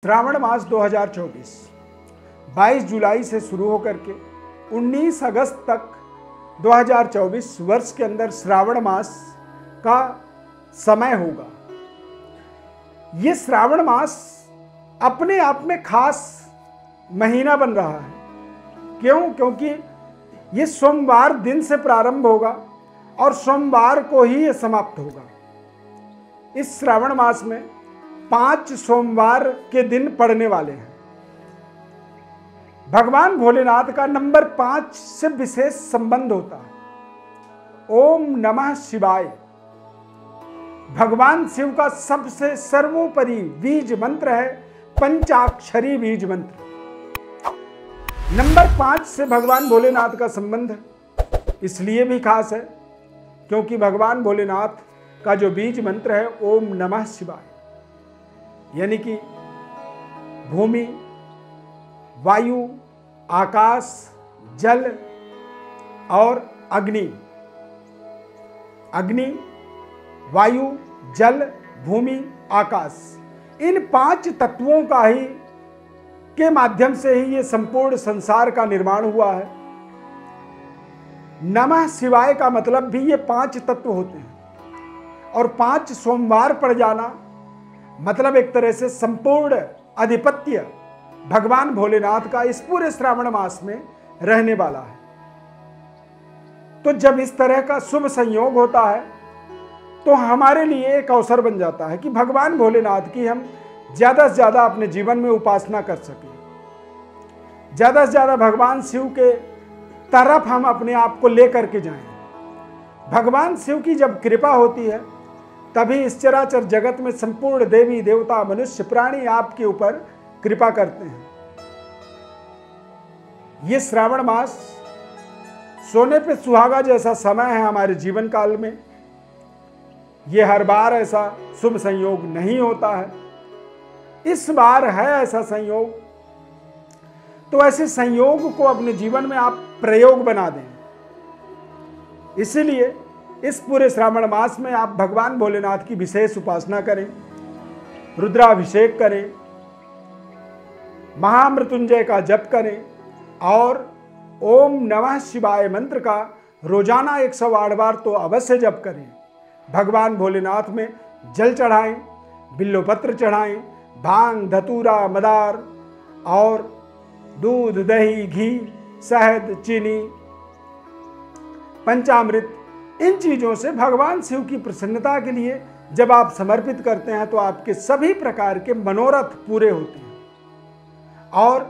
श्रावण मास 2024 22 जुलाई से शुरू होकर के 19 अगस्त तक 2024 वर्ष के अंदर श्रावण मास का समय होगा। ये श्रावण मास अपने आप में खास महीना बन रहा है। क्यों? क्योंकि ये सोमवार दिन से प्रारंभ होगा और सोमवार को ही ये समाप्त होगा। इस श्रावण मास में 5 सोमवार के दिन पड़ने वाले हैं। भगवान भोलेनाथ का नंबर 5 से विशेष संबंध होता है। ओम नमः शिवाय भगवान शिव का सबसे सर्वोपरि बीज मंत्र है, पंचाक्षरी बीज मंत्र। नंबर 5 से भगवान भोलेनाथ का संबंध इसलिए भी खास है क्योंकि भगवान भोलेनाथ का जो बीज मंत्र है ओम नमः शिवाय, यानी कि भूमि, वायु, आकाश, जल और अग्नि। अग्नि, वायु, जल, भूमि, आकाश, इन 5 तत्वों का ही के माध्यम से ही ये संपूर्ण संसार का निर्माण हुआ है। नमः शिवाय का मतलब भी ये 5 तत्व होते हैं और 5 सोमवार पड़ जाना मतलब एक तरह से संपूर्ण आधिपत्य भगवान भोलेनाथ का इस पूरे श्रावण मास में रहने वाला है। तो जब इस तरह का शुभ संयोग होता है तो हमारे लिए एक अवसर बन जाता है कि भगवान भोलेनाथ की हम ज्यादा से ज्यादा अपने जीवन में उपासना कर सकें, ज्यादा से ज्यादा भगवान शिव के तरफ हम अपने आप को लेकर के जाएं। भगवान शिव की जब कृपा होती है तभी इस चराचर जगत में संपूर्ण देवी देवता मनुष्य प्राणी आपके ऊपर कृपा करते हैं। ये श्रावण मास सोने पे सुहागा जैसा समय है हमारे जीवन काल में। ये हर बार ऐसा शुभ संयोग नहीं होता है, इस बार है ऐसा संयोग। तो ऐसे संयोग को अपने जीवन में आप प्रयोग बना दें। इसीलिए इस पूरे श्रावण मास में आप भगवान भोलेनाथ की विशेष उपासना करें, रुद्राभिषेक करें, महामृत्युंजय का जप करें और ओम नमः शिवाय मंत्र का रोजाना 108 बार तो अवश्य जप करें। भगवान भोलेनाथ में जल चढ़ाएं, बिल्वपत्र चढ़ाएं, भांग, धतूरा, मदार और दूध, दही, घी, शहद, चीनी, पंचामृत, इन चीजों से भगवान शिव की प्रसन्नता के लिए जब आप समर्पित करते हैं तो आपके सभी प्रकार के मनोरथ पूरे होते हैं और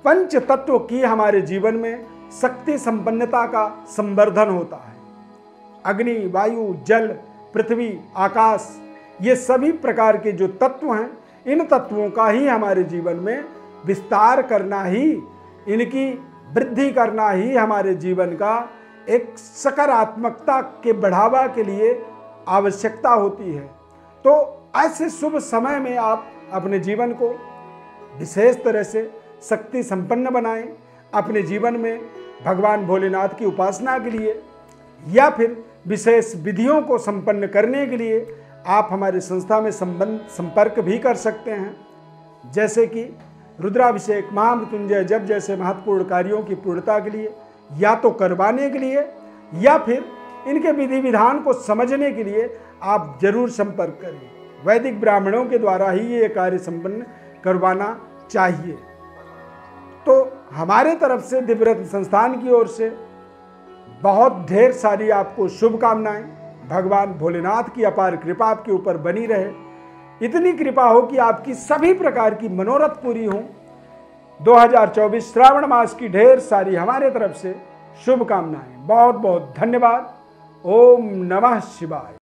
पंच तत्व की हमारे जीवन में शक्ति संपन्नता का संवर्धन होता है। अग्नि, वायु, जल, पृथ्वी, आकाश, ये सभी प्रकार के जो तत्व हैं, इन तत्वों का ही हमारे जीवन में विस्तार करना ही, इनकी वृद्धि करना ही हमारे जीवन का एक सकारात्मकता के बढ़ावा के लिए आवश्यकता होती है। तो ऐसे शुभ समय में आप अपने जीवन को विशेष तरह से शक्ति संपन्न बनाएं। अपने जीवन में भगवान भोलेनाथ की उपासना के लिए या फिर विशेष विधियों को संपन्न करने के लिए आप हमारी संस्था में संपर्क भी कर सकते हैं, जैसे कि रुद्राभिषेक, महामृत्युंजय जप जैसे महत्वपूर्ण कार्यों की पूर्णता के लिए या तो करवाने के लिए या फिर इनके विधि विधान को समझने के लिए आप जरूर संपर्क करें। वैदिक ब्राह्मणों के द्वारा ही ये कार्य संपन्न करवाना चाहिए। तो हमारे तरफ से दिव्यरत्न संस्थान की ओर से बहुत ढेर सारी आपको शुभकामनाएं। भगवान भोलेनाथ की अपार कृपा आपके ऊपर बनी रहे, इतनी कृपा हो कि आपकी सभी प्रकार की मनोरथ पूरी हो। 2024 श्रावण मास की ढेर सारी हमारे तरफ से शुभकामनाएं। बहुत बहुत धन्यवाद। ओम नमः शिवाय।